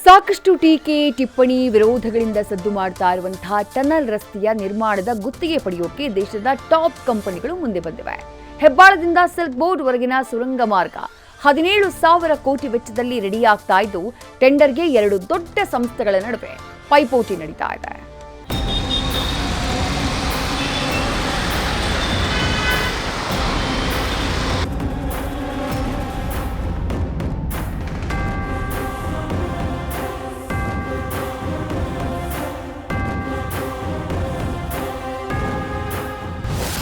ಸಾಕಷ್ಟು ಟೀಕೆ ಟಿಪ್ಪಣಿ ವಿರೋಧಗಳಿಂದ ಸದ್ದು ಮಾಡ್ತಾ ಇರುವಂತಹ ಟನಲ್ ರಸ್ತೆಯ ನಿರ್ಮಾಣದ ಗುತ್ತಿಗೆ ಪಡೆಯೋಕೆ ದೇಶದ ಟಾಪ್ ಕಂಪನಿಗಳು ಮುಂದೆ ಬಂದಿವೆ. ಹೆಬ್ಬಾಳದಿಂದ ಸಿಲ್ಕ್ ಬೋರ್ಡ್ ವರೆಗಿನ ಸುರಂಗ ಮಾರ್ಗ 17,000 ಕೋಟಿ ವೆಚ್ಚದಲ್ಲಿ ರೆಡಿಯಾಗ್ತಾ ಇದ್ದು ಟೆಂಡರ್ಗೆ 2 ದೊಡ್ಡ ಸಂಸ್ಥೆಗಳ ನಡುವೆ ಪೈಪೋಟಿ ನಡೀತಾ ಇದೆ.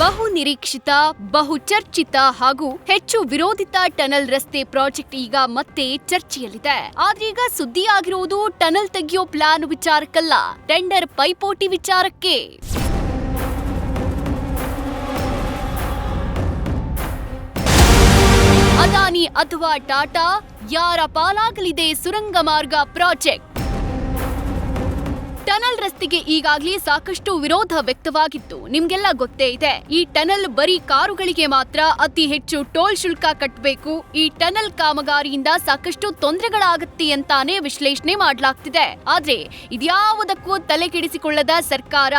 ಬಹು ನಿರೀಕ್ಷಿತ, ಬಹು ಚರ್ಚಿತ ಹಾಗೂ ಹೆಚ್ಚು ವಿರೋಧಿತ ಟನಲ್ ರಸ್ತೆ ಪ್ರಾಜೆಕ್ಟ್ ಈಗ ಮತ್ತೆ ಚರ್ಚೆಯಲ್ಲಿದೆ. ಆದ್ರೀಗ ಸುದ್ದಿಯಾಗಿರುವುದು ಟನಲ್ ತೆಗೆಯೋ ಪ್ಲಾನ್ ವಿಚಾರಕ್ಕಲ್ಲ, ಟೆಂಡರ್ ಪೈಪೋಟಿ ವಿಚಾರಕ್ಕೆ. ಅದಾನಿ ಅಥವಾ ಟಾಟಾ, ಯಾರ ಪಾಲಾಗಲಿದೆ ಸುರಂಗ ಮಾರ್ಗ ಪ್ರಾಜೆಕ್ಟ್? ಟನಲ್ ರಸ್ತೆಗೆ ಈಗಾಗಲೇ ಸಾಕಷ್ಟು ವಿರೋಧ ವ್ಯಕ್ತವಾಗಿತ್ತು. ನಿಮ್ಗೆಲ್ಲ ಗೊತ್ತೇ ಇದೆ, ಈ ಟನಲ್ ಬರೀ ಕಾರುಗಳಿಗೆ ಮಾತ್ರ ಅತಿ ಹೆಚ್ಚು ಟೋಲ್ ಶುಲ್ಕ ಕಟ್ಟಬೇಕು, ಈ ಟನಲ್ ಕಾಮಗಾರಿಯಿಂದ ಸಾಕಷ್ಟು ತೊಂದರೆಗಳಾಗುತ್ತೆ ಅಂತಾನೆ ವಿಶ್ಲೇಷಣೆ ಮಾಡಲಾಗ್ತಿದೆ. ಆದ್ರೆ ಇದ್ಯಾವುದಕ್ಕೂ ತಲೆಕೆಡಿಸಿಕೊಳ್ಳದ ಸರ್ಕಾರ,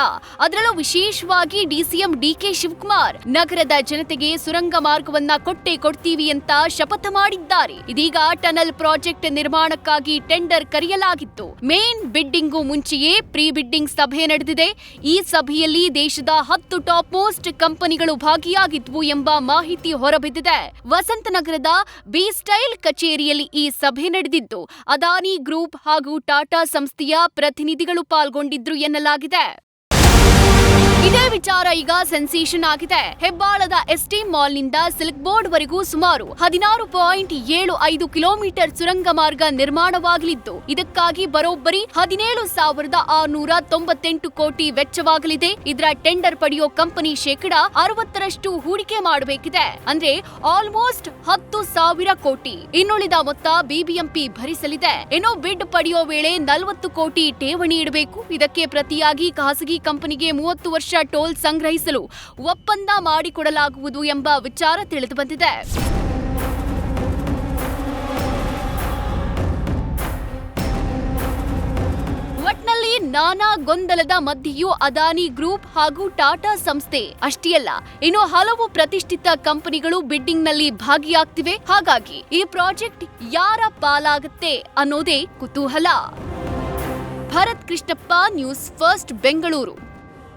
ಅದರಲ್ಲೂ ವಿಶೇಷವಾಗಿ ಡಿಸಿಎಂ ಡಿಕೆ ಶಿವಕುಮಾರ್ ನಗರದ ಜನತೆಗೆ ಸುರಂಗ ಮಾರ್ಗವನ್ನ ಕೊಟ್ಟೇ ಕೊಡ್ತೀವಿ ಅಂತ ಶಪಥ ಮಾಡಿದ್ದಾರೆ. ಇದೀಗ ಟನಲ್ ಪ್ರಾಜೆಕ್ಟ್ ನಿರ್ಮಾಣಕ್ಕಾಗಿ ಟೆಂಡರ್ ಕರೆಯಲಾಗಿತ್ತು. ಮೇನ್ ಬಿಡ್ಡಿಂಗು ಮುಂಚೆಯೇ ಪ್ರೀ ಬಿಡ್ಡಿಂಗ್ ಸಭೆ ನಡೆದಿದೆ. ಈ ಸಭೆಯಲ್ಲಿ ದೇಶದ 10 ಟಾಪ್ ಮೋಸ್ಟ್ ಕಂಪನಿಗಳು ಭಾಗಿಯಾಗಿದ್ವು ಎಂಬ ಮಾಹಿತಿ ಹೊರಬಿದ್ದಿದೆ. ವಸಂತನಗರದ ಬಿ ಸ್ಟೈಲ್ ಕಚೇರಿಯಲ್ಲಿ ಈ ಸಭೆ ನಡೆದಿದ್ದು ಅದಾನಿ ಗ್ರೂಪ್ ಹಾಗೂ ಟಾಟಾ ಸಂಸ್ಥೆಯ ಪ್ರತಿನಿಧಿಗಳು ಪಾಲ್ಗೊಂಡಿದ್ರು ಎನ್ನಲಾಗಿದೆ. ಇದೇ ವಿಚಾರ ಈಗ ಸೆನ್ಸೇಷನ್ ಆಗಿದೆ. ಹೆಬ್ಬಾಳದ ಎಸ್ಟಿ ಮಾಲ್ನಿಂದ ಸಿಲ್ಕ್ ಬೋರ್ಡ್ ವರೆಗೂ ಸುಮಾರು 16.75 ಕಿಲೋಮೀಟರ್ ಸುರಂಗ ಮಾರ್ಗ ನಿರ್ಮಾಣವಾಗಲಿದ್ದು, ಇದಕ್ಕಾಗಿ ಬರೋಬ್ಬರಿ 17,698 ಕೋಟಿ ವೆಚ್ಚವಾಗಲಿದೆ. ಇದರ ಟೆಂಡರ್ ಪಡೆಯೋ ಕಂಪನಿ 60% ಹೂಡಿಕೆ ಮಾಡಬೇಕಿದೆ. ಅಂದ್ರೆ ಆಲ್ಮೋಸ್ಟ್ 10,000 ಕೋಟಿ. ಇನ್ನುಳಿದ ಮೊತ್ತ ಬಿಬಿಎಂಪಿ ಭರಿಸಲಿದೆ. ಏನೋ ಬಿಡ್ ಪಡೆಯೋ ವೇಳೆ 40 ಕೋಟಿ ಠೇವಣಿ ಇಡಬೇಕು. ಇದಕ್ಕೆ ಪ್ರತಿಯಾಗಿ ಖಾಸಗಿ ಕಂಪನಿಗೆ 30 ವರ್ಷ ಟೋಲ್ ಸಂಗ್ರಹಿಸಲು ಒಪ್ಪಂದ ಮಾಡಿಕೊಡಲಾಗುವುದು ಎಂಬ ವಿಚಾರ ತಿಳಿದುಬಂದಿದೆ. ಒಟ್ನಲ್ಲಿ ನಾನಾ ಗೊಂದಲದ ಮಧ್ಯೆಯೂ ಅದಾನಿ ಗ್ರೂಪ್ ಹಾಗೂ ಟಾಟಾ ಸಂಸ್ಥೆ ಅಷ್ಟೇ ಅಲ್ಲ, ಇನ್ನು ಹಲವು ಪ್ರತಿಷ್ಠಿತ ಕಂಪನಿಗಳು ಬಿಡ್ಡಿಂಗ್ನಲ್ಲಿ ಭಾಗಿಯಾಗ್ತಿವೆ. ಹಾಗಾಗಿ ಈ ಪ್ರಾಜೆಕ್ಟ್ ಯಾರ ಪಾಲಾಗುತ್ತೆ ಅನ್ನೋದೇ ಕುತೂಹಲ. Bharat Krishnappa, news first, Bengaluru.